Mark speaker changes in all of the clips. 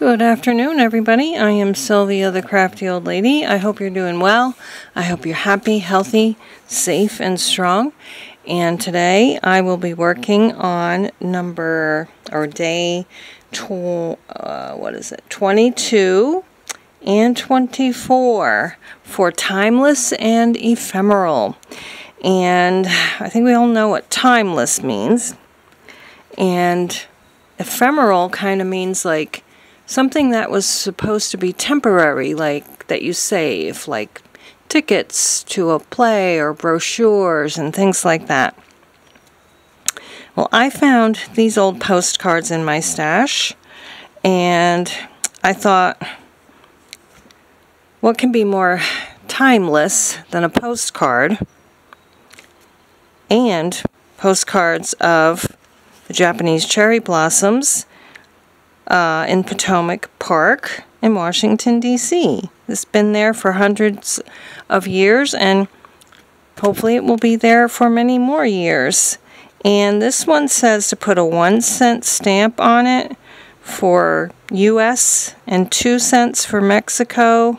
Speaker 1: Good afternoon, everybody. I am Sylvia, the crafty old lady. I hope you're doing well. I hope you're happy, healthy, safe, and strong. And today I will be working on day 22 and 24 for timeless and ephemeral. And I think we all know what timeless means. And ephemeral kind of means like something that was supposed to be temporary, like that you save, like tickets to a play or brochures and things like that. Well, I found these old postcards in my stash, and I thought, what can be more timeless than a postcard? And postcards of the Japanese cherry blossoms in Potomac Park in Washington, D.C. It's been there for hundreds of years, and hopefully it will be there for many more years. And this one says to put a 1-cent stamp on it for U.S. and 2 cents for Mexico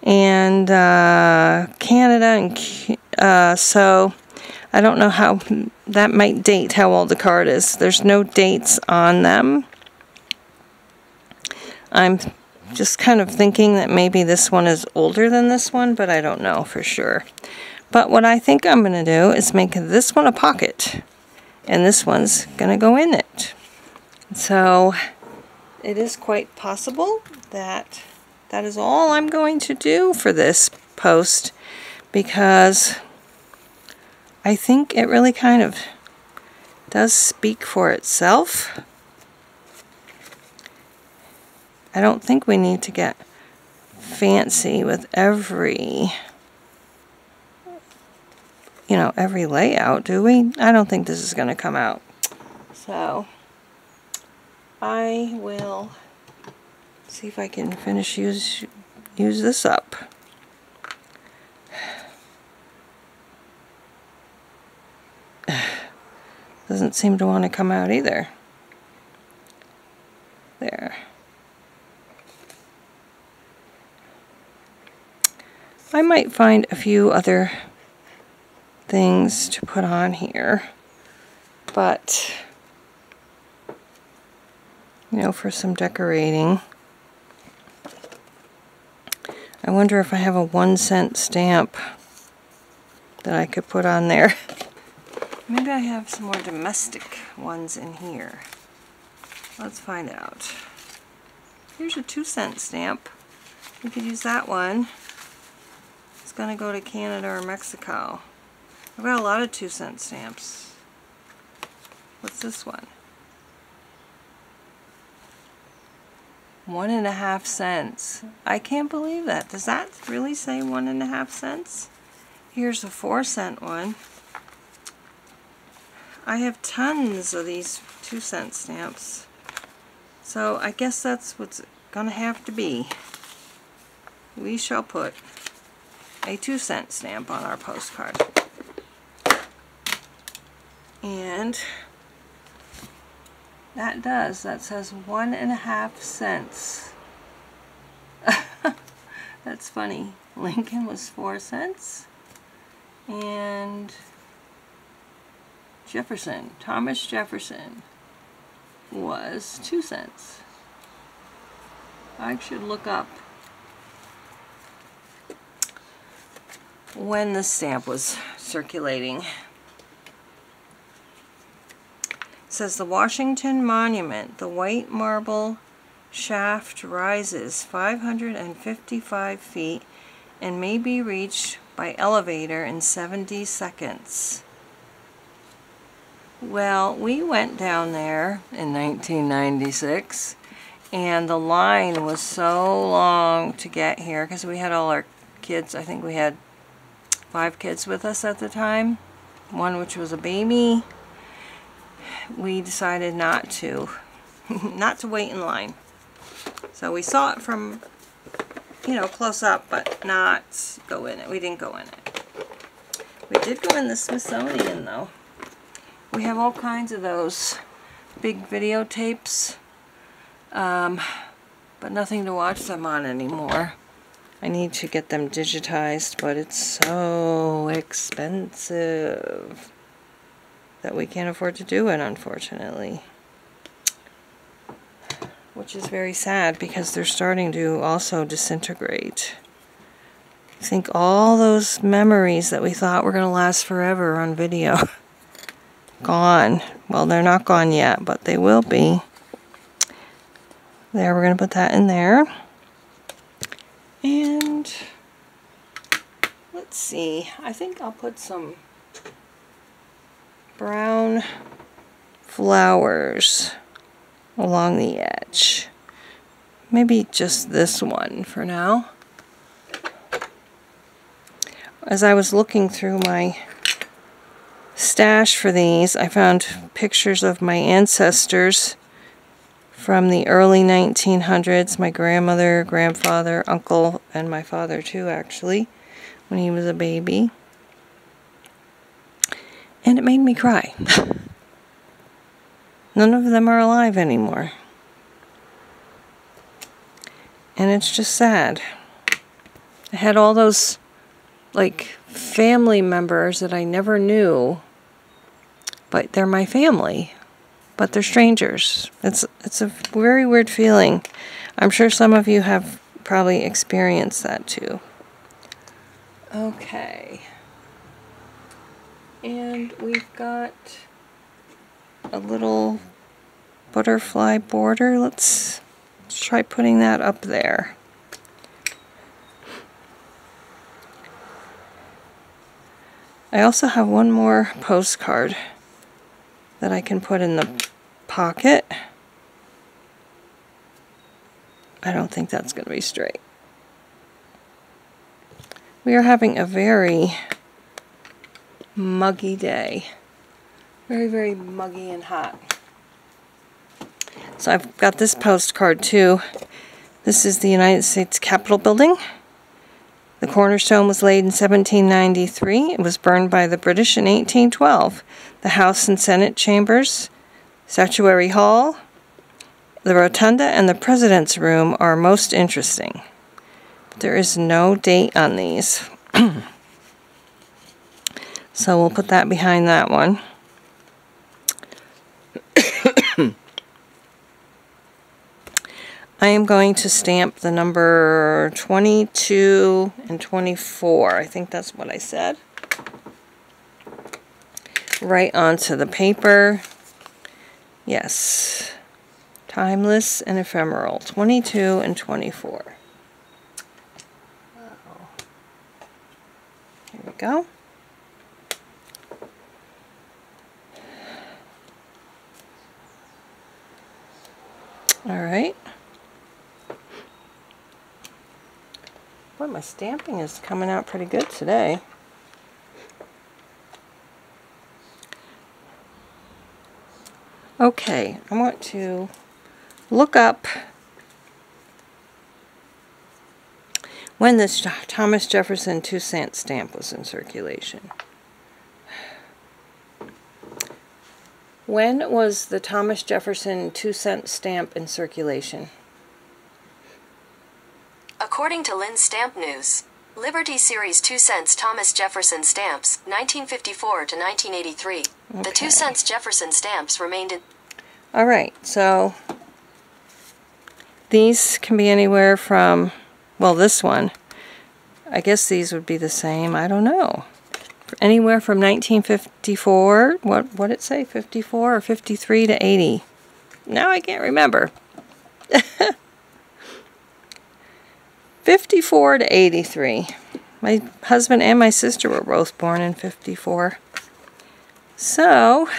Speaker 1: and Canada. And so I don't know how that might date how old the card is. There's no dates on them. I'm just kind of thinking that maybe this one is older than this one, but I don't know for sure. But what I think I'm going to do is make this one a pocket, and this one's going to go in it. So it is quite possible that that is all I'm going to do for this post, because I think it really kind of does speak for itself. I don't think we need to get fancy with every layout, do we? I don't think this is going to come out. So I will see if I can finish use this up. Doesn't seem to want to come out either. There. I might find a few other things to put on here, but for some decorating. I wonder if I have a 1-cent stamp that I could put on there. Maybe I have some more domestic ones in here. Let's find out. Here's a 2-cent stamp. We could use that one. It's going to go to Canada or Mexico. I've got a lot of 2-cent stamps. What's this one? 1.5 cents. I can't believe that. Does that really say 1.5 cents? Here's a 4-cent one. I have tons of these 2-cent stamps. So I guess that's what's going to have to be. We shall put a 2-cent stamp on our postcard. And that says 1.5 cents. That's funny. Lincoln was 4 cents. And Thomas Jefferson was 2 cents. I should look up when the stamp was circulating. It says the Washington Monument, the white marble shaft rises 555 feet and may be reached by elevator in 70 seconds. Well, we went down there in 1996, and the line was so long to get here because we had all our kids. I think we had 5 kids with us at the time, one which was a baby. We decided not to wait in line. So we saw it from, close up, but not go in it. We didn't go in it. We did go in the Smithsonian, though. We have all kinds of those big videotapes but nothing to watch them on anymore. I need to get them digitized, but it's so expensive that we can't afford to do it, unfortunately. Which is very sad because they're starting to also disintegrate. I think all those memories that we thought were going to last forever on video, gone. Well, they're not gone yet, but they will be. There, we're going to put that in there. And let's see, I think I'll put some brown flowers along the edge. Maybe just this one for now. As I was looking through my stash for these, I found pictures of my ancestors from the early 1900s. My grandmother, grandfather, uncle, and my father too, actually, when he was a baby. And it made me cry. None of them are alive anymore. And it's just sad. I had all those, like, family members that I never knew, but they're my family. But they're strangers. It's a very weird feeling. I'm sure some of you have probably experienced that too. Okay. And we've got a little butterfly border. Let's try putting that up there. I also have one more postcard that I can put in the pocket. I don't think that's going to be straight. We are having a very muggy day. Very, very muggy and hot. So I've got this postcard too. This is the United States Capitol building. The cornerstone was laid in 1793. It was burned by the British in 1812. The House and Senate chambers, Statuary Hall, the Rotunda, and the President's Room are most interesting. But there is no date on these. So we'll put that behind that one. I am going to stamp the number 22 and 24. I think that's what I said. Right onto the paper. Yes. Timeless and ephemeral. 22 and 24. Here we go. All right. Boy, my stamping is coming out pretty good today. Okay, I want to look up when this Thomas Jefferson 2-cent stamp was in circulation. When was the Thomas Jefferson 2-cent stamp in circulation?
Speaker 2: According to Lynn's Stamp News, Liberty Series 2 cents Thomas Jefferson stamps, 1954 to 1983. Okay. The 2 cents Jefferson stamps remained in...
Speaker 1: Alright, so these can be anywhere from, well, this one, I guess these would be the same, I don't know. Anywhere from 1954, what did it say, 54 or 53 to 80? Now I can't remember. 54 to 83. My husband and my sister were both born in 54. So,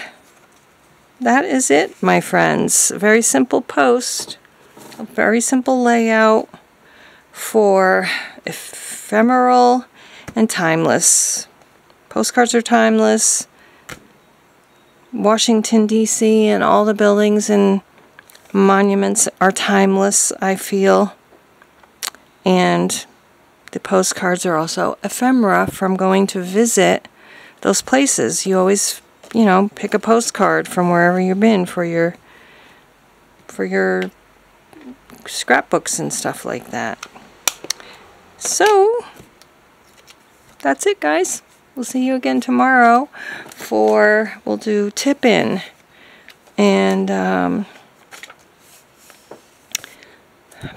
Speaker 1: that is it, my friends. A very simple post. A very simple layout for ephemeral and timeless. Postcards are timeless. Washington, D.C. and all the buildings and monuments are timeless, I feel. And the postcards are also ephemera from going to visit those places. You always, you know, pick a postcard from wherever you've been for your scrapbooks and stuff like that. So that's it, guys. We'll see you again tomorrow we'll do tip-in. And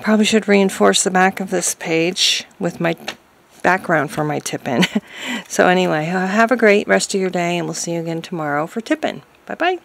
Speaker 1: probably should reinforce the back of this page with my background for my tip-in. So anyway, have a great rest of your day, and we'll see you again tomorrow for tip-in. Bye-bye.